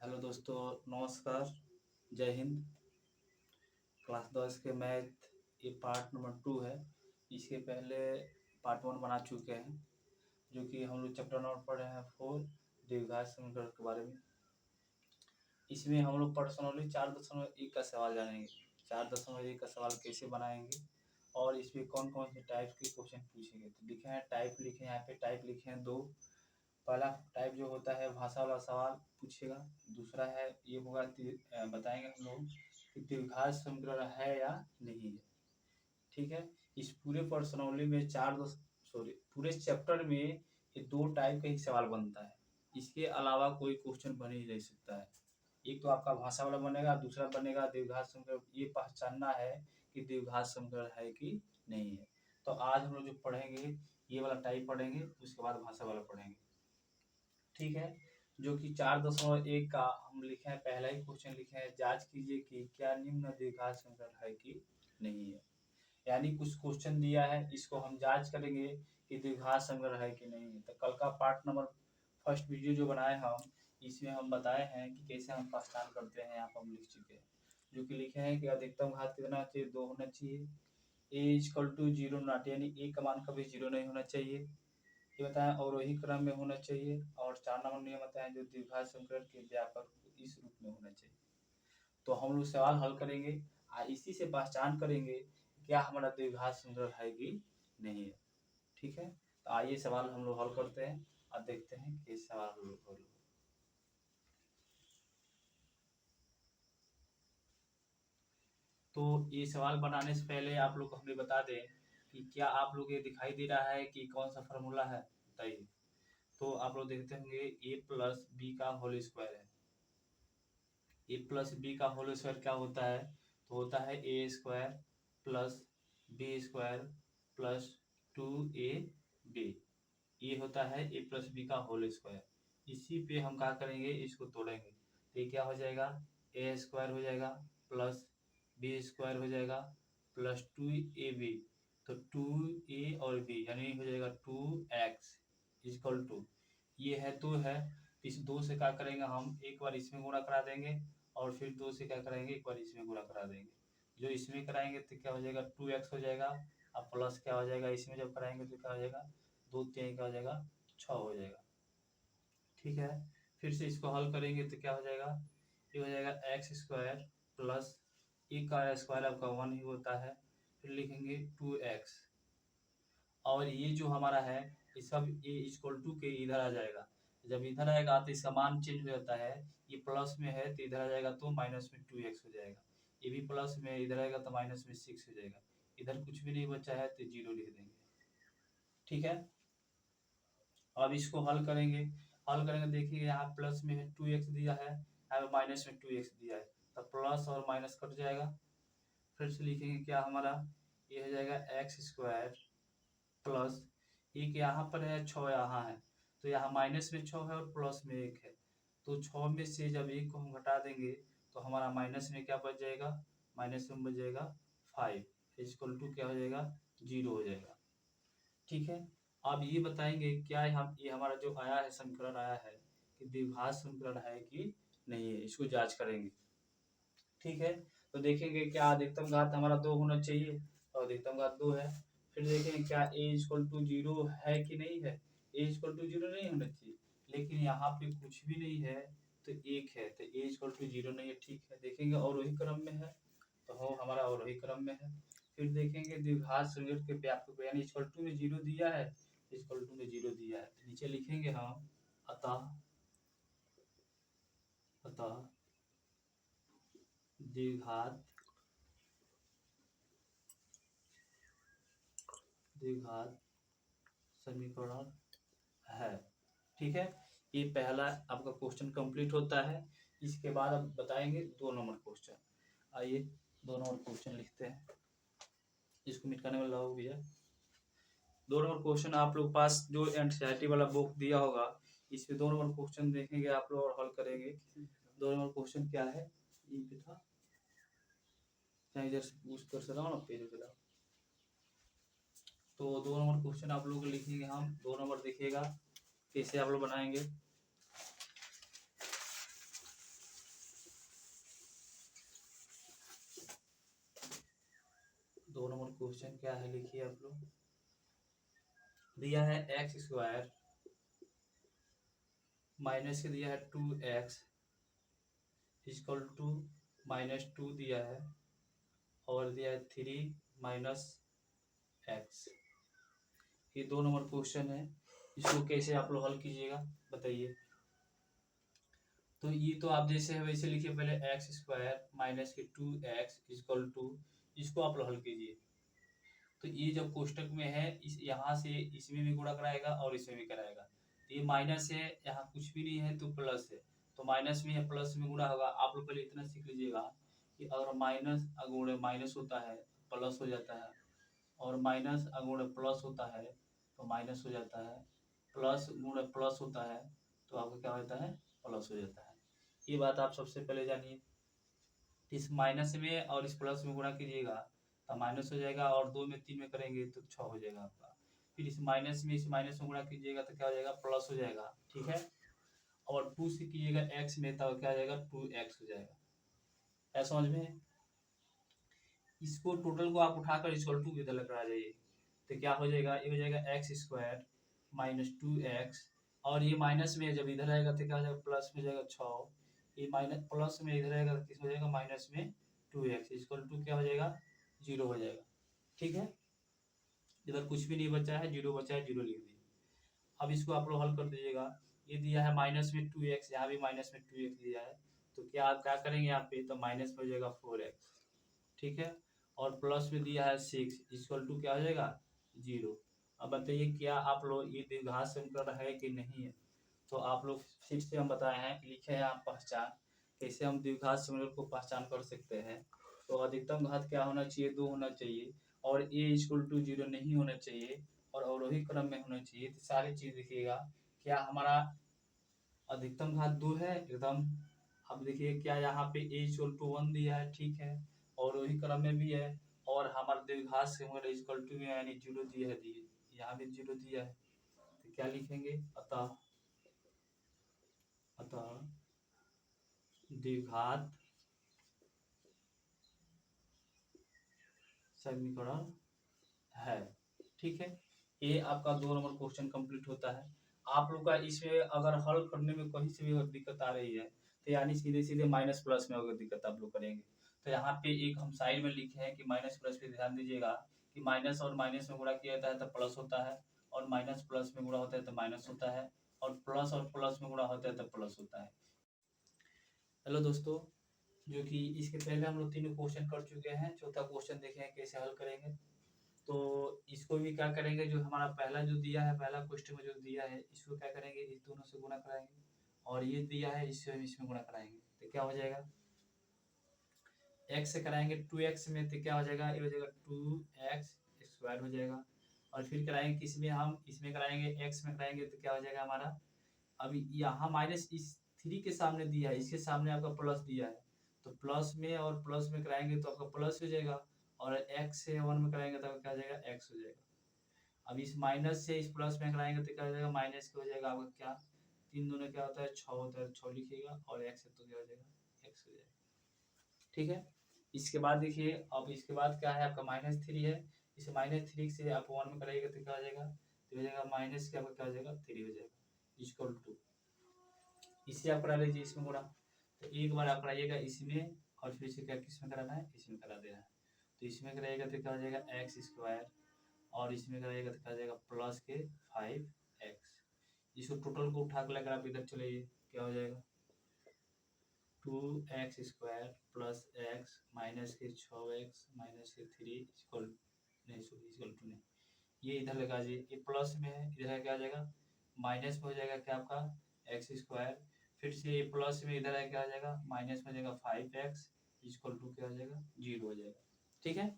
Hello दोस्तों, नमस्कार। जय हिंद। क्लास 10 के मैथ ये पार्ट नंबर 2 है। इसके पहले पार्ट 1 बना चुके हैं, जो कि हम लोग चैप्टर नंबर पढ़ रहे हैं 4 द्विघात समीकरण के बारे में। इसमें हम लोग पर्सनली 4.1 का सवाल जानेंगे। 4.1 का सवाल कैसे बनाएंगे और इसमें कौन कौन से टाइप के क्वेश्चन पूछेंगे। तो लिखे हैं टाइप, लिखे हैं यहाँ पे टाइप लिखे हैं 2। पहला टाइप जो होता है भाषा वाला सवाल पूछेगा। दूसरा है ये होगा बताएंगे हम लोग कि द्विघात समीकरण है या नहीं है। ठीक है। इस पूरे पर्सनली में पूरे चैप्टर में ये 2 टाइप का ही सवाल बनता है। इसके अलावा कोई क्वेश्चन बन ही नहीं सकता है। एक तो आपका भाषा वाला बनेगा, दूसरा बनेगा द्विघात समीकरण। ये पहचानना है कि द्विघात समीकरण है कि नहीं है। तो आज हम लोग जो पढ़ेंगे ये वाला टाइप पढ़ेंगे, उसके बाद भाषा वाला पढ़ेंगे। ठीक है। जो कि 4.1 का हम लिखे हैं, पहला ही क्वेश्चन लिखे हैं, जांच कीजिए कि क्या निम्न द्विघात समीकरण है कि नहीं है। यानी कुछ क्वेश्चन दिया है, इसको हम जांच करेंगे कि द्विघात समीकरण है कि नहीं है। तो कल का पार्ट नंबर फर्स्ट वीडियो जो बनाए हम, इसमें हम बताए हैं कि कैसे हम पहचान करते हैं। यहाँ पर हम लिख चुके हैं, जो कि लिखे हैं कि अधिकतम घात कितना चाहिए, 2 होना चाहिए। a = 0 नॉट, यानी a का मान कभी 0 नहीं होना चाहिए। ये बताएं अवरोही क्रम में होना चाहिए। और 4 नंबर नियम बताएं जो द्विघात समीकरण के व्यापक इस रूप में होना चाहिए। तो हम लोग सवाल हल करेंगे, इसी से पहचान करेंगे क्या हमारा द्विघात समीकरण है कि नहीं है। ठीक है। तो आइए सवाल हम लोग हल करते हैं और देखते हैं कि सवाल हम लोग हल। तो ये सवाल बनाने से पहले आप लोग को हमें बता दें कि क्या आप लोग ये दिखाई दे रहा है कि कौन सा फॉर्मूला है, बताइए। तो आप लोग देखते होंगे a + b का होल स्क्वायर है। a + b का होल स्क्वायर क्या होता है, तो होता है a² + b² + 2ab। ये होता है a + b का होल स्क्वायर। इसी पे हम क्या करेंगे, इसको तोड़ेंगे। तो ये क्या हो जाएगा, a² हो जाएगा प्लस b² हो जाएगा प्लस 2ab। तो 2a और b यानी हो जाएगा 2x = ये है 2 है। इस 2 से क्या करेंगे हम, एक बार इसमें गुणा करा देंगे और फिर 2 से क्या करेंगे, एक बार इसमें गुणा करा देंगे। जो इसमें कराएंगे तो क्या हो जाएगा, 2x हो जाएगा। और प्लस क्या हो जाएगा, इसमें जब कराएंगे तो क्या हो जाएगा, 2 3 क्या हो जाएगा, 6 हो जाएगा। ठीक है। फिर से इसको हल करेंगे तो क्या हो जाएगा, ये हो जाएगा x² प्लस ए का स्क्वायर आपका 1 ही होता है। फिर लिखेंगे 2x। और ये जो हमारा है ये सब a = के इधर आ जाएगा। जब इधर आएगा तो इसका मान चेंज हो जाता है। ये प्लस में है तो इधर आ जाएगा तो माइनस में 2x हो जाएगा। ये भी प्लस में, इधर आएगा तो माइनस में 6 हो जाएगा। इधर कुछ भी नहीं बचा है तो 0 लिख देंगे। ठीक है। अब इसको हल करेंगे। हल करेंगे, देखिए यहाँ प्लस में है 2x दिया है, यहाँ पे माइनस में 2x दिया है। तो प्लस और माइनस कट जाएगा। फिर से लिखेंगे क्या हमारा, ये हो जाएगा x² प्लस एक यहाँ पर है 6 यहाँ है, तो यहाँ माइनस में 6 है और प्लस में 1 है। तो 6 में से जब 1 को हम घटा देंगे तो हमारा माइनस में क्या बच जाएगा, माइनस में बच जाएगा 5 = क्या हो जाएगा, 0 हो जाएगा। ठीक है। अब ये बताएंगे क्या हम, ये हमारा जो आया है समीकरण आया है कि द्विघात समीकरण है कि नहीं है, इसको जांच करेंगे। ठीक है। तो देखेंगे क्या अधिकतम घात हमारा 2 होना चाहिए, तो अधिकतम घात 2 है। फिर देखेंगे क्या a = 0 है कि नहीं है। a = 0 नहीं होना चाहिए, लेकिन यहाँ पे कुछ भी नहीं है तो 1 है, तो a = 0 नहीं है। ठीक है। देखेंगे और वही क्रम में है, तो हो हमारा और वही क्रम में है। फिर देखेंगे द्विघात समीकरण के व्यापक, यानी = में 0 दिया है, = में 0 दिया है। तो नीचे लिखेंगे हम अतः द्विघात समीकरण है। ठीक है। ये पहला आपका क्वेश्चन कंप्लीट होता है। इसके बाद अब बताएंगे 2 नंबर क्वेश्चन। आइए 2 नंबर क्वेश्चन लिखते हैं, इसको मिटाने में लगाओ भैया। 2 नंबर क्वेश्चन आप लोग पास जो एनसीईआरटी वाला बुक दिया होगा, इसमें 2 नंबर क्वेश्चन देखेंगे आप लोग और हल करेंगे। 2 नंबर क्वेश्चन क्या है, ये पे था, चाहे इधर से पूछ कर चलाओ ना, पेज पे लाओ। तो 2 नंबर क्वेश्चन आप लोग लिखेंगे हम। 2 नंबर देखिएगा कैसे आप लोग बनाएंगे। 2 नंबर क्वेश्चन क्या है लिखिए आप लोग। दिया है एक्स स्क्वायर माइनस के दिया है 2x इक्वल टू -2 दिया है और दिया है 3 माइनस एक्स। ये 2 नंबर क्वेश्चन है, इसको कैसे आप लोग हल कीजिएगा बताइए। तो ये तो आप जैसे है वैसे लिखिए, पहले एक्स स्क्वायर माइनस के 2x इक्वल टू, इसको आप लोग हल कीजिए। तो ये जब कोष्टक में है इस यहाँ से इसमें भी गुणा कराएगा और इसमें भी कराएगा। तो ये माइनस है, यहाँ कुछ भी नहीं है तो प्लस है, तो माइनस में है प्लस में गुणा होगा। आप लोग पहले इतना सीख लीजिएगा कि अगर माइनस अगुणे माइनस होता है प्लस हो जाता है, और माइनस अगुणे प्लस होता है तो माइनस हो जाता है, प्लस गुणे प्लस होता है तो आपको क्या होता है, प्लस हो जाता है। ये बात आप सबसे पहले जानिए। इस माइनस में और इस प्लस में गुणा कीजिएगा तो माइनस हो जाएगा, और 2 में 3 में करेंगे तो 6 हो जाएगा आपका। फिर इस माइनस में गुणा कीजिएगा तो क्या हो जाएगा, प्लस हो जाएगा, ठीक है। और 2 से कीजिएगा एक्स में तो क्या हो जाएगा, 2x हो जाएगा। क्या समझ में? इसको टोटल को आप उठाकर इक्वल टू इधर लगा जाइए तो क्या हो जाएगा, ये हो जाएगा एक्स स्क्वायर माइनस 2x, और ये माइनस में जब इधर आएगा तो क्या हो जाएगा, प्लस में जाएगा 6, ये माइनस प्लस में इधर आएगा तो किस हो जाएगा, माइनस में 2x इक्वल टू क्या हो जाएगा, 0 हो जाएगा, ठीक है। इधर कुछ भी नहीं बचा है, 0 बचा है, 0 लिख दिए। अब इसको आप लोग हल कर दीजिएगा। ये दिया है माइनस में 2x, यहाँ भी माइनस में 2x दिया है, तो क्या आप क्या करेंगे यहाँ पे, तो माइनस में हो जाएगा 4x, ठीक है। और प्लस में दिया है 6 इक्वल टू क्या हो जाएगा, 0। अब बताइए क्या आप लोग ये द्विघात समीकरण है कि नहीं है। तो आप लोग फिर से हम बताए हैं, लिखे हैं आप पहचान, कैसे हम द्विघात समीकरण को पहचान कर सकते हैं। तो अधिकतम घात क्या होना चाहिए, 2 होना चाहिए, और a इक्वल टू 0 नहीं होना चाहिए, और अवरोही क्रम में होना चाहिए। तो सारी चीज देखिएगा, क्या हमारा अधिकतम घात 2 है एकदम। अब देखिए क्या यहाँ पे a इक्वल टू 1 दिया है, ठीक है, और वही क्रम में भी है, और हमारा द्विघात समीकरण इक्वल टू में यानी 0 दिया है, यहाँ भी 0 दिया है, तो क्या लिखेंगे, अतः द्विघात समीकरण है, ठीक है। ये आपका 2 नंबर क्वेश्चन कंप्लीट होता है। आप लोग का इसमें अगर हल करने में कहीं से भी अगर दिक्कत आ रही है तो यानी सीधे सीधे माइनस प्लस में अगर दिक्कत आप लोग करेंगे, तो यहाँ पे एक हम साइड में लिखे हैं कि माइनस प्लस पे ध्यान दीजिएगा कि माइनस और माइनस में गुणा किया जाता है तो प्लस होता है, और माइनस प्लस में गुणा होता है तो माइनस होता है, और प्लस में गुणा होता है तो प्लस होता है। हेलो दोस्तों, जो कि इसके पहले हम लोग 3 क्वेश्चन कर चुके हैं, चौथा क्वेश्चन देखें कैसे हल करेंगे। तो इसको भी क्या करेंगे, जो हमारा पहला जो दिया है, पहला क्वेश्चन में जो दिया है, इसको क्या करेंगे, इस दोनों से गुणा कराएंगे, और ये दिया है इससे इसमें गुणा कराएंगे तो क्या हो जाएगा, x से कराएंगे 2x में तो क्या हो जाएगा, ये हो जाएगा 2x स्क्वायर हो जाएगा। और फिर कराएंगे किसमें, हम इसमें कराएंगे x में कराएंगे तो क्या हो जाएगा हमारा, अभी यहाँ माइनस इस 3 के सामने दिया है, इसके सामने आपका प्लस दिया है, तो प्लस में और प्लस में कराएंगे तो आपका प्लस हो जाएगा, और x से 1 में कराएंगे तो क्या हो जाएगा, x हो जाएगा। अब इस माइनस से इस प्लस में कराएंगे तो क्या हो जाएगा, माइनस का हो जाएगा आपका क्या, 3 दूने क्या होता है 6 होता है, 6 लिखिएगा, और x है तो क्या हो जाएगा, x हो जाएगा, ठीक है। इसके बाद देखिए, अब इसके बाद क्या है आपका -3 है, इस -3 से आप 1 में कराइएगा तो क्या हो जाएगा, तो हो जाएगा माइनस के आपका क्या हो जाएगा, 3 हो जाएगा इक्वल टू, इसे आप करा लीजिए इसमें गुणा। तो एक बार आप कराइएगा इसमें, और फिर से क्या किसमें कराना है, इसमें करा देना है। तो इसमें कराइएगा तो क्या हो जाएगा, एक्स स्क्वायर, और इसमें कराइएगा तो क्या हो जाएगा, प्लस के 5x। इसको टोटल को उठा कर लेकर आप इधर चलेइए, क्या हो जाएगा, 2x square plus x minus के 6x माइनस के 3 इक्वल नहीं, सॉरी इक्वल टू नहीं, ये इधर लगा दीजिए, ये प्लस में है, इधर क्या आ जाएगा, माइनस में हो जाएगा क्या आपका एक्स स्क्वायर, फिर से ये प्लस में इधर है क्या आ जाएगा, माइनस में हो जाएगा 5x इक्वल टू क्या हो जाएगा, 0 हो जाएगा, ठीक है।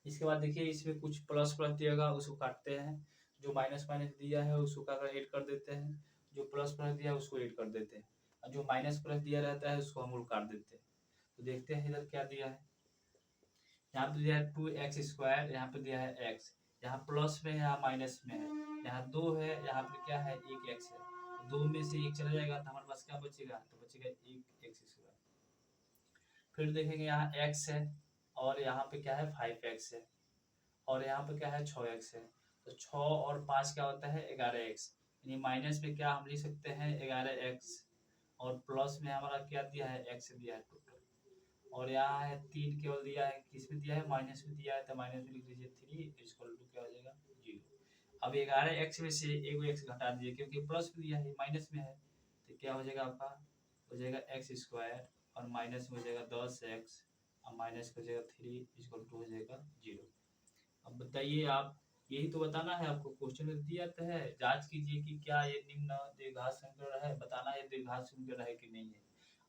इसके बाद देखिए इसमें कुछ प्लस प्लस दिएगा उसको काटते हैं, जो माइनस माइनस दिया है उसको क्या ऐड कर देते हैं, जो प्लस प्लस दिया है उसको ऐड कर देते हैं, और जो माइनस प्लस दिया रहता है उसको हम लोग काट देते हैं। तो देखते हैं इधर क्या दिया है, यहाँ पे दिया है 2x स्क्वायर, यहाँ पे दिया है x, यहाँ प्लस में है यहाँ माइनस में है, यहाँ 2 है, यहाँ पे क्या है 1x है, तो 2 में से 1 चला जाएगा तो हमारे पास क्या बचेगा, तो बचेगा 1x स्क्वायर। फिर देखेंगे यहाँ x है, और यहाँ पे क्या है 5x है, और यहाँ पे क्या है 6x है। तो 6 और 5 क्या होता है 11x, यानी माइनस में क्या हम लिख सकते हैं 11x, और प्लस में हमारा क्या दिया है x दिया है टोटल, और यहाँ है 3 केवल दिया है, किस में दिया है माइनस में दिया है, तो माइनस में लिख दीजिए 3 इक्वल टू क्या हो जाएगा 0। अब 11x में से एक x घटा दीजिए क्योंकि प्लस में दिया है माइनस में है, तो क्या हो जाएगा आपका हो जाएगा x स्क्वायर, और माइनस में हो जाएगा 10x, और माइनस हो जाएगा 3 इक्वल टू हो जाएगा 0। अब बताइए आप, यही तो बताना है आपको, क्वेश्चन में दिया तो है, जांच कीजिए कि क्या ये निम्न द्विघात समीकरण है, बताना है द्विघात समीकरण है कि नहीं है।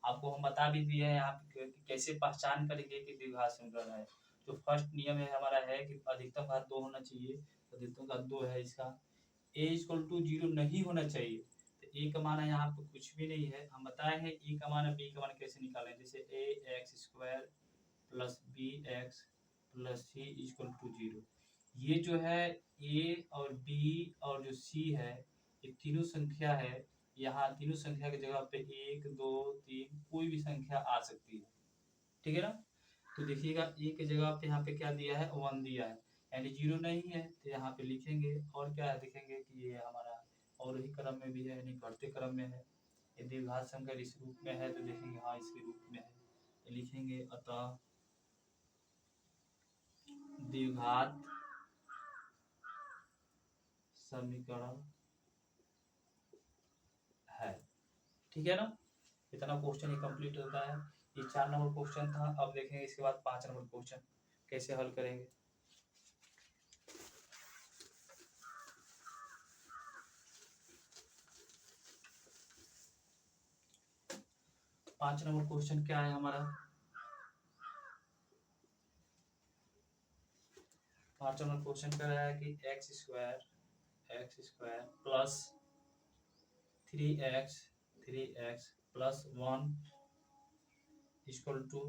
आपको हम बता भी दिए हैं यहाँ पे कि कैसे पहचान करेंगे कि द्विघात समीकरण है। जो फर्स्ट नियम है हमारा है कि अधिकतम घात 2 होना चाहिए, अधिकतम घात 2 है इसका, a इक्वल टू 0 नहीं होना चाहिए, तो a का मान यहाँ पे कुछ भी नहीं है, हम बताए हैं a का मान b का मान कैसे निकालें, जैसे ax square plus B X plus C equal to 0। ये जो है a और b और जो c है, ये तीनों संख्या है, यहाँ तीनों संख्या की जगह पे 1 2 3 कोई भी संख्या आ सकती है, ठीक है ना। तो देखिएगा a की जगह पे यहाँ पे क्या दिया है 1 दिया है, यानी 0 नहीं है, तो यहाँ पे लिखेंगे और क्या है देखेंगे कि ये हमारा और ही क्रम में भी है, यानी बढ़ते क्रम में है। यदि द्विघात संख्या इस रूप में है तो देखेंगे हाँ इसके रूप में है, तो लिखेंगे अतः द्विघात समीकरण है, ठीक है ना। इतना क्वेश्चन ही कंप्लीट होता है। ये 4 नंबर क्वेश्चन था। अब देखेंगे इसके बाद 5 नंबर क्वेश्चन कैसे हल करेंगे। 5 नंबर क्वेश्चन क्या है हमारा, 5 नंबर क्वेश्चन कह रहा है कि X square plus 3x plus 1 equal to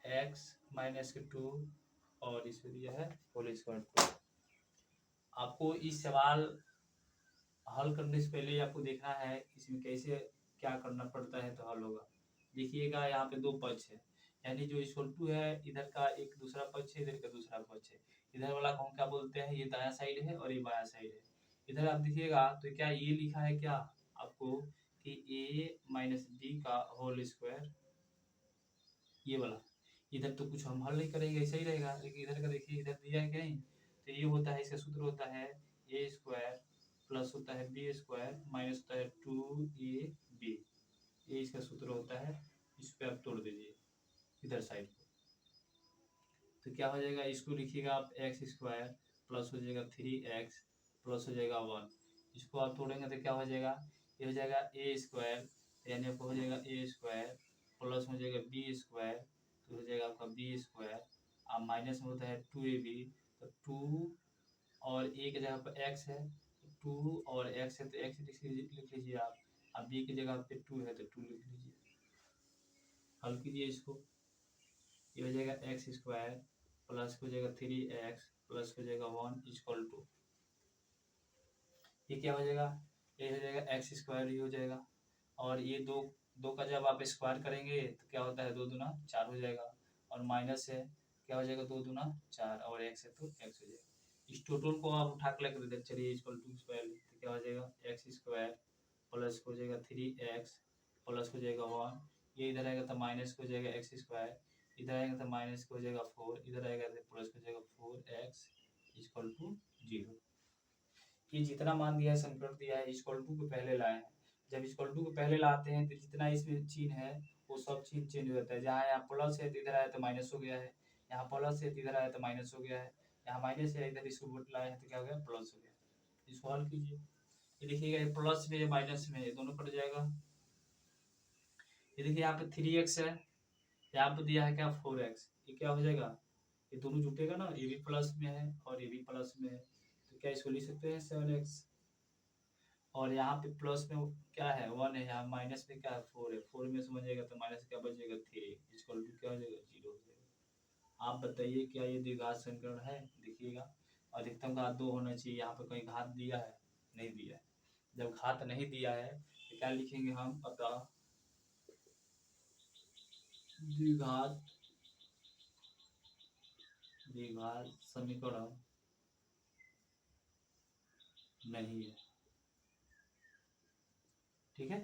x minus के 2 और इसमें दिया है होल स्क्वायर 2। आपको इस सवाल हल करने से पहले आपको देखना है इसमें कैसे क्या करना पड़ता है तो हल होगा। देखिएगा यहाँ पे दो पक्ष है, यानी जो इक्वल टू है इधर का एक दूसरा पक्ष है, इधर का दूसरा पक्ष है। इधर वाला को हम क्या बोलते हैं, ये दायां साइड है और ये बायां साइड है। इधर आप देखिएगा तो क्या ये लिखा है क्या आपको कि a माइनस बी का होल स्क्वायर, ये वाला। इधर तो कुछ हम हल नहीं करेंगे, ऐसा ही रहेगा, लेकिन इधर का देखिए इधर दिया है कि नहीं, तो ये होता है, इसका सूत्र होता है ए स्क्वायर प्लस होता है बी स्क्वायर माइनस होता है 2ab, ये इसका सूत्र होता है। इस पे आप तोड़ दीजिए इधर साइड को, तो क्या हो जाएगा, इसको लिखिएगा आप एक्स स्क्वायर प्लस हो जाएगा 3x प्लस हो जाएगा 1, इसको आप तोड़ेंगे तो क्या हो जाएगा, ये हो जाएगा ए स्क्वायर, यानी आपको हो जाएगा ए स्क्वायर प्लस हो जाएगा बी स्क्वायर, तो हो जाएगा आपका बी स्क्वायर, अब माइनस में होता है 2ab, तो 2 और ए की जगह पर x है, तो 2 और x है तो x लिख लीजिए आप, अब b की जगह पे 2 है तो 2 लिख लीजिए, हल कीजिए इसको। ये हो जाएगा एक्स स्क्वायर प्लस हो जाएगा 3x प्लस हो जाएगा 1 इक्वल टू, ये क्या हो जाएगा, ये हो जाएगा एक्स स्क्वायर ही हो जाएगा, और ये दो दो का जब आप स्क्वायर करेंगे तो क्या होता है 2 दूना 4 हो जाएगा, और माइनस है क्या हो जाएगा 2 दूना 4 और x है तो x हो जाएगा। इस टोटल को आप उठा के लेकर देते चलिए इक्वल टू स्क्वायर, तो क्या हो जाएगा एक्स स्क्वायर प्लस हो जाएगा 3x प्लस हो जाएगा 1, ये इधर आएगा तो माइनस हो जाएगा एक्स स्क्वायर, इधर आएगा तो माइनस हो जाएगा 4, इधर आएगा तो प्लस हो जाएगा 4x इक्वल टू 0। ये जितना मान दिया है समीकरण दिया है इक्वल टू को पहले लाए हैं, जब इक्वल टू को पहले लाते हैं तो जितना इसमें चिन्ह है वो सब चिन्ह चेंज हो जाता है, जहाँ यहाँ प्लस है तो इधर आया तो माइनस हो गया है, यहाँ प्लस है तो इधर आया तो माइनस हो गया है, यहाँ माइनस है इधर इसको लाए हैं तो क्या हो गया प्लस हो गया। इसको हल कीजिए, ये देखिएगा ये प्लस में माइनस में ये दोनों कट जाएगा। ये देखिए यहाँ पे 3x है, यहाँ पे दिया है क्या 4x, ये क्या हो जाएगा, ये दोनों जुटेगा ना, ये भी प्लस में है और ये भी प्लस में है, तो क्या इसको लिख सकते हैं 7x, और यहाँ पे प्लस में क्या है 1 है, यहाँ माइनस में क्या है 4 है, 4 में से बचेगा तो माइनस क्या बचेगा 3, इक्वल टू क्या हो जाएगा 0 हो जाएगा। आप बताइए क्या ये द्विघात समीकरण है, देखिएगा अधिकतम घात 2 होना चाहिए, यहाँ पे कहीं घात दिया है नहीं दिया है, जब घात नहीं दिया है तो क्या लिखेंगे हम, अतः द्विघात द्विघात समीकरण नहीं है। ठीक है,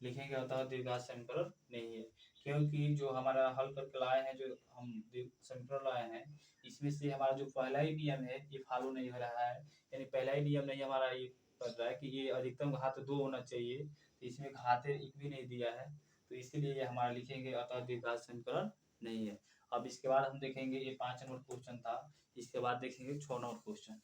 लिखेंगे अतः द्विघात समीकरण नहीं है, क्योंकि जो हमारा हल करके लाए हैं, जो हम समीकरण लाए हैं, इसमें से हमारा जो पहला ही नियम है ये फॉलो नहीं हो रहा है। यानी पहला ही नियम नहीं हमारा ये कर रहा है कि ये अधिकतम घात 2 होना चाहिए, तो इसमें घात 1 भी नहीं दिया है, तो इसीलिए हमारा लिखेंगे अतः द्विघात समीकरण नहीं है। अब इसके बाद हम देखेंगे, ये 5 नंबर क्वेश्चन था, इसके बाद देखेंगे 6 नंबर क्वेश्चन।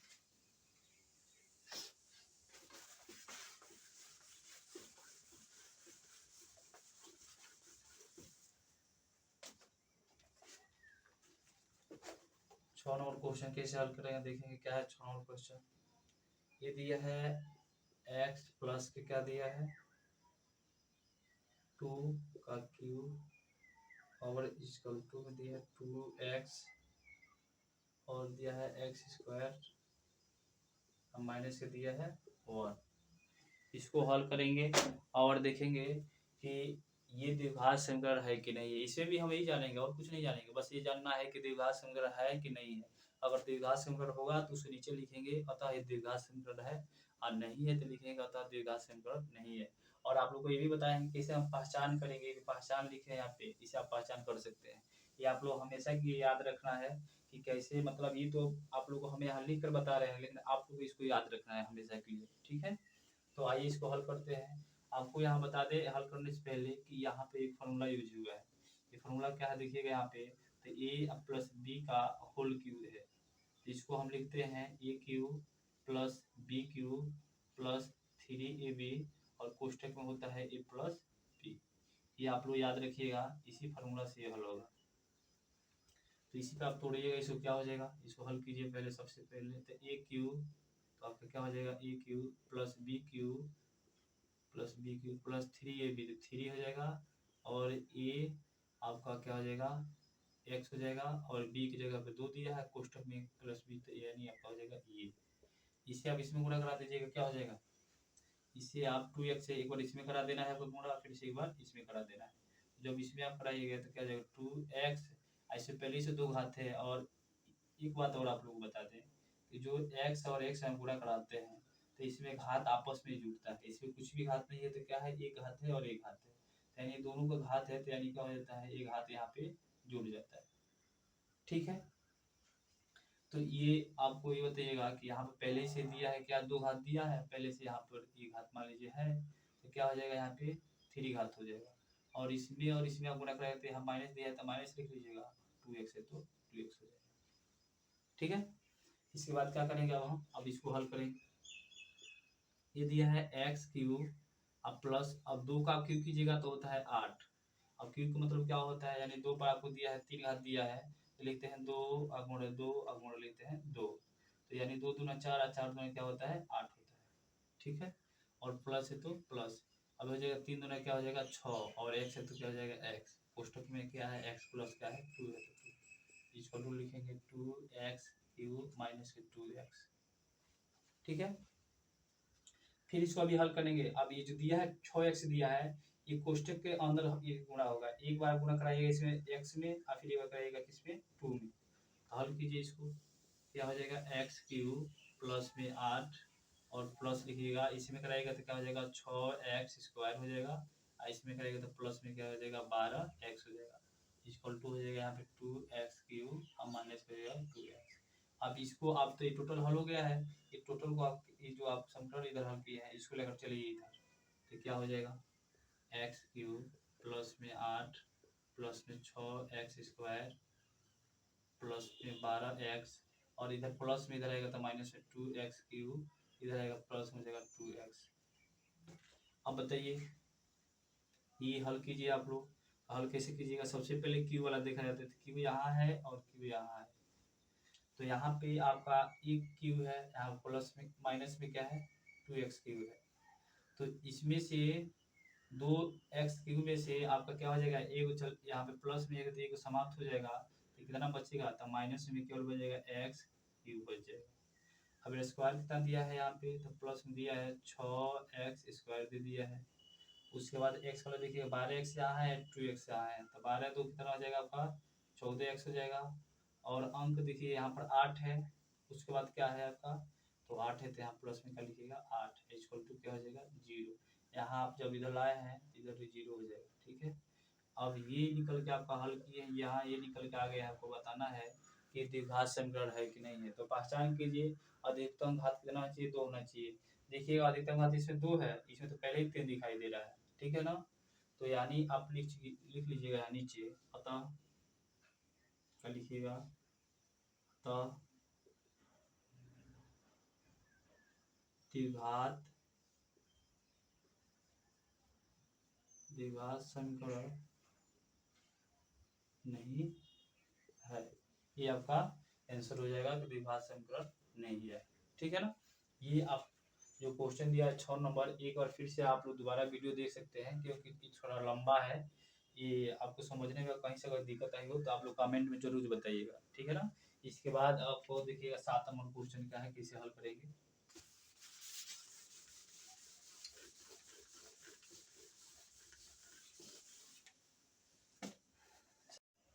छः नंबर क्वेश्चन कैसे हल करेंगे, देखेंगे क्या है 6 नंबर क्वेश्चन। ये दिया है x प्लस के क्या दिया है 2 का क्यूब और इक्वल टू में दिया है 2x और दिया है x स्क्वायर माइनस के दिया है 1। इसको हल करेंगे और देखेंगे कि ये द्विघात समीकरण है कि नहीं है। इसमें भी हम यही जानेंगे और कुछ नहीं जानेंगे, बस ये जानना है कि द्विघात समीकरण है कि नहीं है। अगर द्विघात समीकरण होगा तो उसे नीचे लिखेंगे अतः ये द्विघात समीकरण है, और नहीं है तो लिखेंगे अतः द्विघात समीकरण नहीं है। और आप लोग को ये भी बताएंगे कैसे हम पहचान करेंगे, पहचान लिखे यहाँ पे, इसे आप पहचान कर सकते हैं। ये आप लोग हमेशा की याद रखना है कि कैसे, मतलब ये तो आप लोग को हमें यहाँ लिख कर बता रहे हैं, लेकिन आप लोग को इसको याद रखना है हमेशा के लिए। ठीक है, तो आइए इसको हल करते हैं। आपको यहाँ बता दें हल करने से पहले कि यहाँ पे एक फॉर्मूला यूज हुआ है। ये फॉर्मूला क्या है देखिएगा यहाँ पे, तो ए प्लस बी का होल क्यूब है, तो इसको हम लिखते हैं A cube plus B cube plus 3ab और कोष्टक में होता है ए प्लस बी। ये आप लोग याद रखिएगा, इसी फार्मूला से हल होगा। तो इसी पे आप तोड़िएगा, इसको क्या हो जाएगा, इसको हल कीजिए पहले। सबसे पहले तो ए क्यूब, तो आपका क्या हो जाएगा A cube plus B cube plus 3ab, तो 3 हो जाएगा, और ए आपका क्या हो जाएगा x हो जाएगा, और b की जगह पे 2 दिया है कोष्टक में प्लस b, तो यानी आपका हो जाएगा ये। इसे आप इसमें गुणा करा दीजिएगा, क्या हो जाएगा, इसे आप 2x से एक बार इसमें करा देना है गुणा, फिर से एक बार इसमें करा देना है। जब इसमें आप कराइएगा तो क्या हो जाएगा 2x, ऐसे पहले से 2 घात है। और एक बात और आप लोग को बता दें कि जो x और x हम गुणा कराते हैं तो इसमें घात आपस में जुड़ता है, इसमें कुछ भी घात नहीं है, तो क्या है एक घात है और एक घात है, यानी दोनों का घात है, तो यानी क्या हो जाता है एक घात यहाँ पे जुड़ जाता है। ठीक है, तो ये आपको ये बताइएगा कि यहाँ पे पहले से दिया है क्या 2 घात दिया है, पहले से यहाँ पर एक घात मान लीजिए है, तो क्या हो जाएगा यहाँ पे 3 घात हो जाएगा, और इसमें आप गुणा कराते हैं, हम माइनस दिया है तो माइनस लिख लीजिएगा, 2x है तो 2x हो जाएगा। ठीक है, इसके बाद क्या करेंगे अब हम, अब इसको हल करेंगे। ये दिया है एक्स क्यूब, अब प्लस, अब 2 का क्यूब कीजिएगा तो होता है 8। अब क्यूब का मतलब क्या होता है, यानी 2 पर आपको दिया है 3 घात दिया है, तो लिखते हैं 2 अगुणे 2 अगुणे लिखते हैं 2, तो यानी 2 दूना 4 और 4 दूना क्या होता है 8 होता है। ठीक है, और प्लस है तो प्लस, अब हो जाएगा 3 दूना क्या हो जाएगा 6, और x है तो क्या हो जाएगा x, कोष्टक में क्या है x प्लस क्या है 2 है, तो इसको 2 लिखेंगे 2x क्यूब माइनस 2x। ठीक है, फिर इसको अभी हल करेंगे। अब ये जो दिया है 6x दिया है, ये कोष्टक के अंदर ये गुणा होगा, एक बार गुणा कराइएगा इसमें x में, और फिर एक बार कराइएगा किसमें 2 में, हल कीजिए इसको, क्या हो जाएगा एक्स क्यूब प्लस में 8 और प्लस लिखिएगा, इसमें कराइएगा तो क्या हो जाएगा 6x स्क्वायर हो जाएगा, और इसमें कराइएगा तो प्लस में क्या हो जाएगा 12x हो जाएगा, इक्वल टू हो जाएगा यहाँ पे 2x क्यूब और माइनस हो जाएगा 2x। अब इसको आप, तो ये टोटल हल हो गया है, ये टोटल को आप, ये जो आप समीकरण इधर हल किए हैं इसको लेकर चलिए इधर, तो क्या हो जाएगा एक्स क्यूब प्लस में 8 प्लस में 6x स्क्वायर प्लस में 12x, और इधर प्लस में इधर आएगा तो माइनस में 2x क्यूब, इधर आएगा प्लस में जाएगा 2x। अब बताइए ये हल कीजिए आप लोग, हल कैसे कीजिएगा, सबसे पहले क्यू वाला देखा जाता है, तो क्यू यहाँ है और क्यू यहाँ है, तो यहाँ पे आपका एक क्यू है, यहाँ प्लस में माइनस में क्या है 2x क्यू है, तो इसमें से 2x क्यू में से आपका क्या हो जाएगा एक चल, यहाँ पे प्लस में एक, तो एक समाप्त हो जाएगा, तो कितना बचेगा, तो माइनस में केवल बचेगा x क्यूब बच जाएगा। अब स्क्वायर कितना दिया है यहाँ पे, तो प्लस में दिया है 6x स्क्वायर दे दिया है, उसके बाद x वाला देखिए 12x यहाँ है 2x यहाँ है, तो 12 2 कितना हो जाएगा आपका 14x हो जाएगा, और अंक देखिए यहाँ पर 8 है, उसके बाद क्या है आपका, तो 8 है तो यहाँ प्लस में क्या लिखिएगा 8 इक्वल टू क्या हो जाएगा 0। यहाँ आप जब इधर लाए हैं इधर भी 0 हो जाएगा। ठीक है, अब ये निकल के आपका हल किए, यहाँ ये निकल के आ गया, आपको बताना है कि द्विघात समीकरण है कि नहीं है। तो पहचान कीजिए, अधिकतम घात कितना होना चाहिए, 2 होना चाहिए। देखिएगा अधिकतम घात इसमें 2 है, इसमें तो पहले ही 3 दिखाई दे रहा है। ठीक है ना, तो यानी आप लिख लीजिएगा यहाँ नीचे, अतः क्या लिखिएगा, अतः द्विघात समीकरण नहीं है, ये आपका आंसर हो जाएगा कि द्विघात समीकरण नहीं है। ठीक है ना, ये आप जो क्वेश्चन दिया है 6 नंबर, एक बार फिर से आप लोग दोबारा वीडियो देख सकते हैं क्योंकि थोड़ा लंबा है, ये आपको समझने में कहीं से अगर दिक्कत आई हो तो आप लोग कमेंट में जरूर बताइएगा। ठीक है ना, इसके बाद आपको देखिएगा 7 नंबर क्वेश्चन क्या है, कैसे हल करेंगे।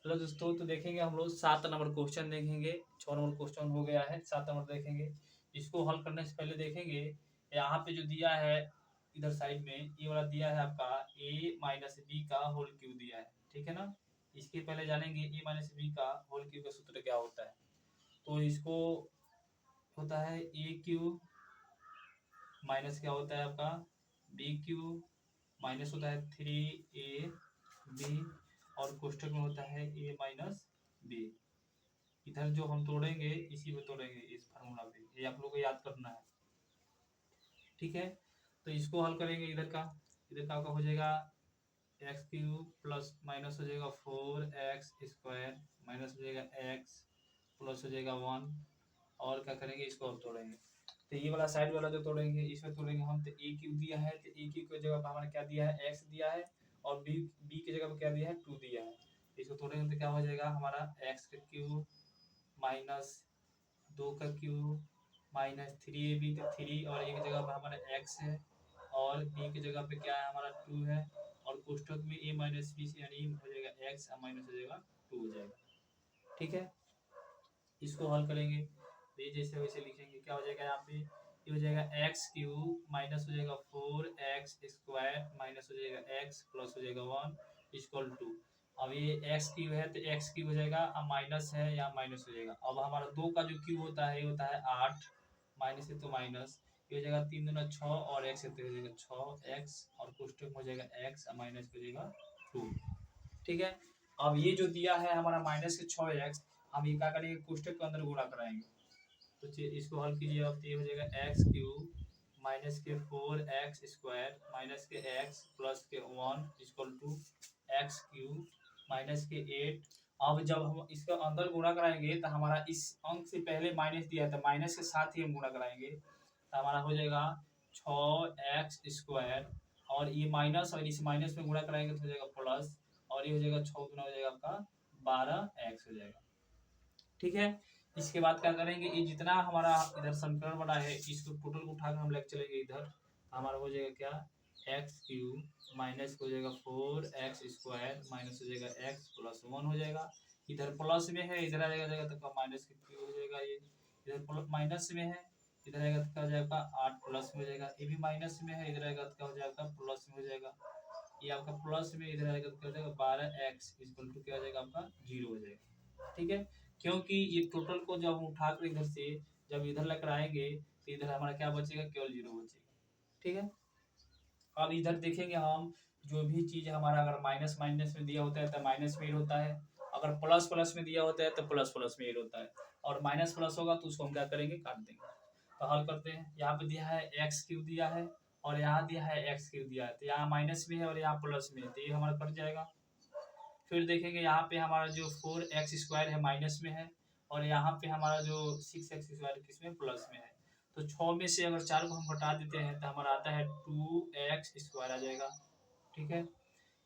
चलो दोस्तों, तो देखेंगे हम लोग 7 नंबर क्वेश्चन देखेंगे, 6 नंबर क्वेश्चन हो गया है, 7 नंबर देखेंगे। इसको हल करने से पहले देखेंगे यहाँ पे जो दिया है इधर साइड में, ये वाला दिया है आपका a माइनस बी का होल क्यूब दिया है। ठीक है ना, इसके पहले जानेंगे a माइनस बी का होल क्यूब का सूत्र क्या होता है। तो इसको होता है a क्यूब माइनस क्या होता है आपका b क्यूब माइनस होता है 3ab और कोष्ठक में होता है a माइनस बी। इधर जो हम तोड़ेंगे इसी में तोड़ेंगे, इस फार्मूला पे, ये आप लोग को याद करना है। ठीक है, तो इसको हल करेंगे, इधर का हो जाएगा एक्स क्यूब प्लस माइनस हो जाएगा 4x स्क्वायर माइनस हो जाएगा x प्लस हो जाएगा 1, और क्या करेंगे इसको अब तोड़ेंगे। तो ये वाला साइड वाला जो तोड़ेंगे इसमें तोड़ेंगे हम, तो ए क्यूब दिया है तो ए क्यूब की जगह पर हमारा क्या दिया है x दिया है, और बी की जगह पर क्या दिया है 2 दिया है। इसको तोड़ेंगे तो क्या हो जाएगा हमारा x का क्यूब माइनस 2 का क्यूब माइनस 3ab, तो 3 और एक जगह पर हमारा x है और b की जगह पे क्या है हमारा 2 है, और कोष्ठक में a माइनस बी से यानी हो जाएगा x माइनस हो जाएगा 2 हो जाएगा। ठीक है, इसको हल करेंगे तो ये जैसे वैसे लिखेंगे, क्या हो जाएगा यहाँ पे, ये हो जाएगा एक्स क्यूब माइनस हो जाएगा 4x स्क्वायर माइनस हो जाएगा x प्लस हो जाएगा 1 इक्वल टू, अब ये एक्स क्यूब है तो एक्स क्यूब हो जाएगा, अब माइनस है यहाँ माइनस हो जाएगा। अब हमारा 2 का जो क्यूब होता है ये होता है 8, माइनस है तो माइनस, ये हो जाएगा 3 दूना 6 और x है तो हो जाएगा 6x और कोष्ठक में हो जाएगा x माइनस हो जाएगा 2। ठीक है, अब ये जो दिया है हमारा माइनस के 6x, हम ये क्या करेंगे कोष्ठक के अंदर गुणा कराएंगे। तो इसको हल कीजिए, अब ये हो जाएगा एक्स क्यूब माइनस के 4x स्क्वायर माइनस के x प्लस के 1 equal to X cube minus के 8। अब जब हम इसके अंदर गुणा कराएंगे तो हमारा इस अंक से पहले माइनस दिया है तो माइनस के साथ ही हम गुणा कराएंगे, तो हमारा हो जाएगा 6x स्क्वायर, और ये माइनस और इस माइनस में गुणा कराएंगे तो हो जाएगा प्लस, और ये हो जाएगा 6 गुना हो जाएगा आपका 12x हो जाएगा। ठीक है, इसके बाद क्या करेंगे, ये जितना हमारा इधर समीकरण बना है इसको टोटल को उठाकर हम लेके चलेंगे इधर, हमारा हो जाएगा क्या एक्स क्यूब माइनस हो जाएगा 4x स्क्वायर माइनस हो जाएगा x प्लस 1 हो जाएगा, इधर प्लस में है इधर आ जाएगा तो माइनस के क्यूब हो जाएगा, ये इधर माइनस में है इधर आएगा तो क्या हो जाएगा 8 प्लस में हो जाएगा, ये भी माइनस में है इधर आएगा तो क्या हो जाएगा प्लस में हो जाएगा, ये आपका प्लस में इधर आएगा तो क्या हो जाएगा 12x इक्वल टू क्या हो जाएगा आपका 0 हो जाएगा। ठीक है, क्योंकि ये टोटल को जब हम उठाकर इधर से जब इधर लेकर आएंगे तो इधर हमारा क्या बचेगा केवल 0 बचेगा। ठीक है, अब इधर देखेंगे हम, जो भी चीज हमारा अगर माइनस माइनस में दिया होता है तो माइनस में होता है, अगर प्लस प्लस में दिया होता है तो प्लस प्लस में होता है, और माइनस प्लस होगा तो उसको हम क्या करेंगे काट देंगे। तो हल करते हैं, यहाँ पे दिया है एक्स क्यूब दिया है और यहाँ दिया है एक्स क्यूब दिया है, तो यहाँ माइनस में है और यहाँ प्लस में है तो ये हमारा कट जाएगा। फिर देखेंगे यहाँ पे हमारा जो 4x स्क्वायर है माइनस में है, और यहाँ पे हमारा जो 6x स्क्वायर किसमें प्लस में है, तो 6 में से अगर 4 को हम हटा देते हैं तो हमारा आता है 2x स्क्वायर आ जाएगा। ठीक है,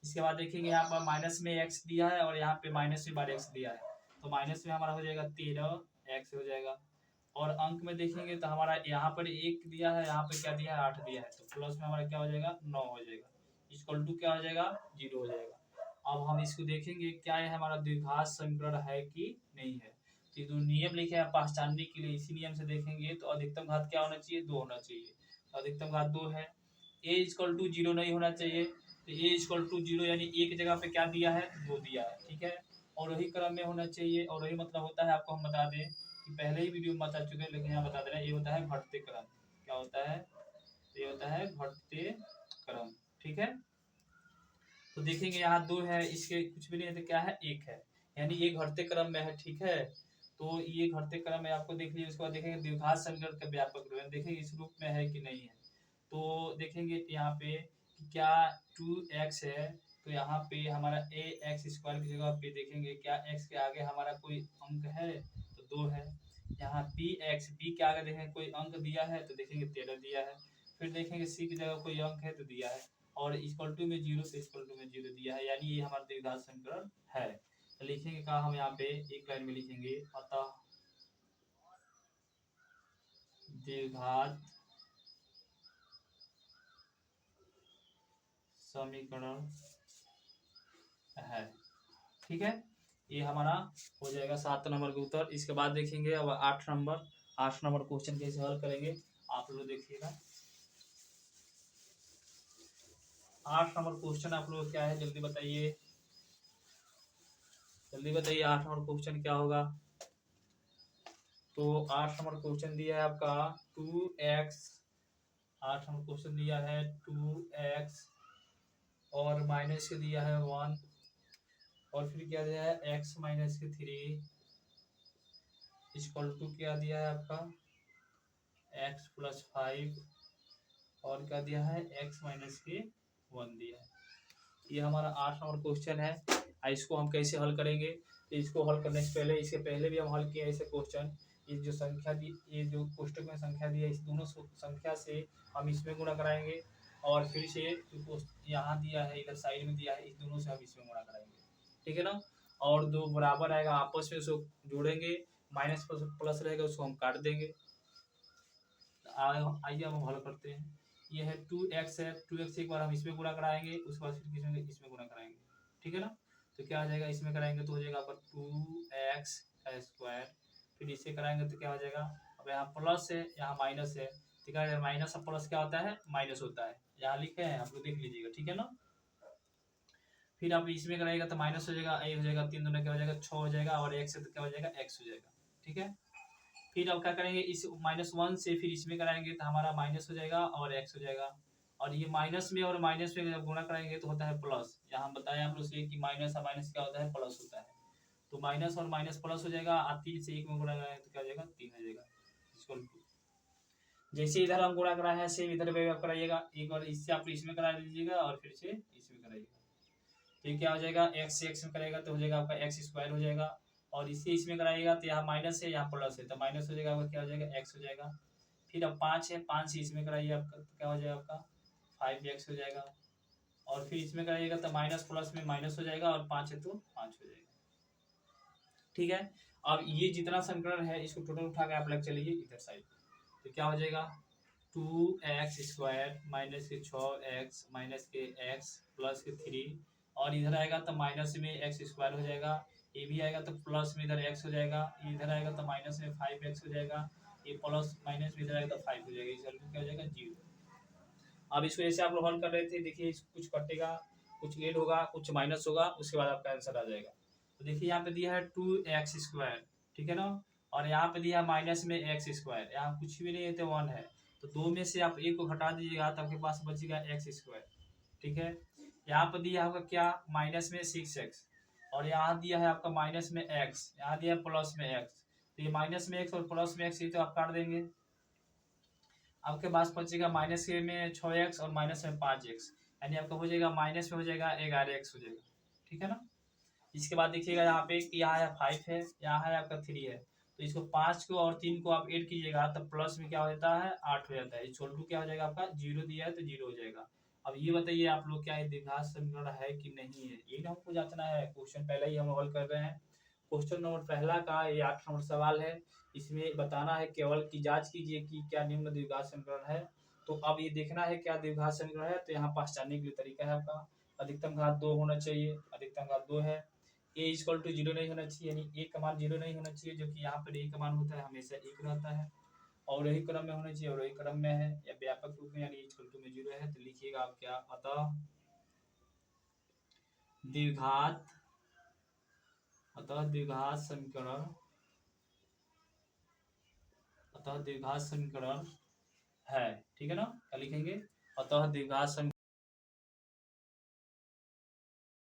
इसके बाद देखेंगे यहाँ पर माइनस में x दिया है और यहाँ पे माइनस में बार x दिया है, तो माइनस में हमारा हो जाएगा 13x हो जाएगा, और अंक में देखेंगे तो हमारा यहाँ पर 1 दिया है यहाँ पे क्या दिया है 8 दिया है, तो प्लस में हमारा क्या हो जाएगा 9 हो जाएगा, इक्वल टू क्या हो जाएगा 0 हो जाएगा। अब हम इसको देखेंगे क्या है हमारा द्विघात समीकरण है कि नहीं है। तो ये जो नियम लिखे हैं पहचानने के लिए, इसी नियम से देखेंगे तो अधिकतम घात क्या होना चाहिए, 2 होना चाहिए। तो अधिकतम घात 2 है। a इक्वल टू 0 नहीं होना चाहिए, तो a इक्वल टू 0 यानी एक जगह पे क्या दिया है, 2 दिया है, ठीक है। और वही क्रम में होना चाहिए, और वही मतलब होता है, आपको हम बता दें कि पहले ही वीडियो में बता चुके हैं, लेकिन यहाँ बता दे रहे हैं, ये होता है घटते क्रम। क्या होता है, ये होता है घटते क्रम, ठीक है। तो देखेंगे यहाँ 2 है, इसके कुछ भी नहीं है तो क्या है, 1 है, यानी ये घटते क्रम में है, ठीक है। तो ये घटते क्रम में आपको देख लीजिए। उसके बाद देखेंगे द्विघात समीकरण का व्यापक रूप, देखेंगे इस रूप में है कि नहीं है। तो देखेंगे यहाँ पे कि क्या 2x है, तो यहाँ पे हमारा ax² की जगह पे देखेंगे क्या x के आगे हमारा कोई अंक है, तो 2 है। यहाँ b के आगे देखेंगे कोई अंक दिया है, तो देखेंगे 13 दिया है। फिर देखेंगे c की जगह कोई अंक है तो दिया है, और इक्वल टू में 0 तो इक्वल टू में 0 दिया है, यानी ये हमारा द्विघात समीकरण है। तो लिखेंगे कहा हम यहाँ पे एक लाइन में लिखेंगे, अतः द्विघात समीकरण है, ठीक है। ये हमारा हो जाएगा 7 नंबर का उत्तर। इसके बाद देखेंगे अब 8 नंबर क्वेश्चन कैसे हल करेंगे, आप लोग देखिएगा। 8 नंबर क्वेश्चन आप लोग क्या है, जल्दी बताइए, जल्दी बताइए 8 नंबर क्वेश्चन क्या होगा। तो 8 नंबर क्वेश्चन दिया है आपका 2x, 8 नंबर क्वेश्चन दिया है 2x और माइनस के दिया है 1, और फिर क्या दिया है x माइनस के 3 इक्वल टू क्या दिया है आपका x प्लस 5, और क्या दिया है x माइनस के 1 दिया है। ये हमारा 8 नंबर क्वेश्चन है। इसको हम कैसे हल करेंगे, तो इसको हल करने से पहले, इसके पहले भी हम हल किए ऐसे क्वेश्चन। ये जो संख्या दी, ये जो कोष्टक में संख्या दी है, इस दोनों संख्या से हम इसमें गुणा कराएंगे, और फिर से यहाँ दिया है, इधर साइड में दिया है, इस दोनों से हम इसमें गुणा कराएंगे, ठीक है ना। और दो बराबर आएगा आपस में उसको जोड़ेंगे, माइनस प्लस रहेगा उसको हम काट देंगे। आइए हम हल करते हैं। ये है 2x है, 2x एक बार हम इसमें गुणा कराएंगे, उसके बाद फिर इसमें गुणा कराएंगे, ठीक है ना। तो क्या आ जाएगा, इसमें कराएंगे तो हो जाएगा आपका 2x², फिर इसे कराएंगे तो क्या हो जाएगा, अब यहाँ प्लस है यहाँ माइनस है, तो क्या माइनस और प्लस क्या होता है, माइनस होता है, यहाँ लिखे हैं आप लोग देख लीजिएगा, ठीक है ना। फिर आप इसमें कराएगा तो माइनस हो जाएगा, ए हो जाएगा, 3 दूना क्या हो जाएगा 6 हो जाएगा, और x है तो क्या हो जाएगा x हो जाएगा, ठीक है। फिर अब क्या करेंगे, इस -1 से फिर इसमें कराएंगे तो हमारा माइनस हो जाएगा और x हो जाएगा, और ये माइनस में और माइनस में जब गुणा कराएंगे तो होता है प्लस। यहाँ हम बताएं आप लोग से कि माइनस और माइनस क्या होता है, प्लस होता है। तो माइनस और माइनस प्लस हो जाएगा, और 3 से 1 में गुणा कराएंगे तो क्या हो जाएगा, 3 हो जाएगा इक्वल टू। जैसे इधर हम गुणा करा है सेम इधर भी आप कराइएगा, एक बार इससे आप इसमें करा दीजिएगा और फिर से इसमें कराइएगा। तो क्या हो जाएगा, x से x में करेगा तो हो जाएगा आपका x² हो जाएगा, और इसे इसमें कराइएगा तो यहाँ माइनस है यहाँ प्लस है, तो माइनस हो जाएगा आपका क्या हो जाएगा, x हो जाएगा। फिर अब 5 है, 5 से इसमें कराइए आपका तो क्या हो जाएगा आपका 5x हो जाएगा, और फिर इसमें कराइएगा तो माइनस प्लस में माइनस हो जाएगा, और 5 है तो 5 हो जाएगा, ठीक है। अब ये जितना समीकरण है इसको टोटल उठा के आप लग चलिए इधर साइड, तो क्या हो जाएगा 2x² माइनस के 6x माइनस के x प्लस के 3, और इधर आएगा तो माइनस में x² हो जाएगा, ये भी आएगा तो प्लस में इधर x हो जाएगा, इधर आएगा तो माइनस में 5x हो जाएगा, ये प्लस माइनस में इधर आएगा तो 5 हो जाएगा, इस वैल्यू क्या हो जाएगा 0। अब इसको जैसे आप लोग हल कर रहे थे, देखिए कुछ कटेगा, कुछ ऐड होगा, कुछ माइनस होगा, उसके बाद आपका आंसर आ जाएगा। तो देखिए यहाँ पे दिया है 2x², ठीक है ना, और यहाँ पे दिया है माइनस में x², यहाँ कुछ भी नहीं है तो 1 है, तो 2 में से आप 1 को घटा दीजिएगा तो आपके पास बचेगा x², ठीक है। यहाँ पर दिया होगा क्या, माइनस में 6x, और यहाँ दिया है आपका माइनस में x, यहाँ दिया है प्लस में x, तो ये माइनस में x और प्लस में x, ये तो आप काट देंगे, आपके पास बचेगा माइनस में 6x और माइनस में 5x, यानी आपका हो जाएगा माइनस में हो जाएगा 11x हो जाएगा, ठीक है ना। इसके बाद देखिएगा यहाँ पे कि यहाँ है 5 है, यहाँ है आपका 3 है, तो इसको 5 को और 3 को आप ऐड कीजिएगा तो प्लस में क्या हो जाता है 8 हो जाता है, इक्वल टू क्या हो जाएगा आपका 0 दिया है तो 0 हो जाएगा। अब ये बताइए आप लोग क्या ये द्विघात समीकरण है कि नहीं है, ये हमको जांचना है। क्वेश्चन पहले ही हम हल कर रहे हैं, क्वेश्चन नंबर पहला का ये 8 नंबर सवाल है, इसमें बताना है केवल की जांच कीजिए कि क्या निम्न द्विघात समीकरण है। तो अब ये देखना है क्या द्विघात समीकरण है, तो यहाँ पहचानने के लिए तरीका है आपका, अधिकतम घात 2 होना चाहिए, अधिकतम घात 2 है। ए इक्वल टू जीरो नहीं होना चाहिए, यानी ए का मान जीरो नहीं होना चाहिए, जो कि यहाँ पर ए का मान होता है हमेशा एक रहता है, और वही क्रम में होना चाहिए, और वही क्रम में है या व्यापक रूप में, यानी इक्वल टू में जीरो है। तो लिखिएगा आप क्या, अतः द्विघात समीकरण, अतः द्विघात समीकरण है, ठीक है ना। क्या लिखेंगे, अतः द्विघात समीकरण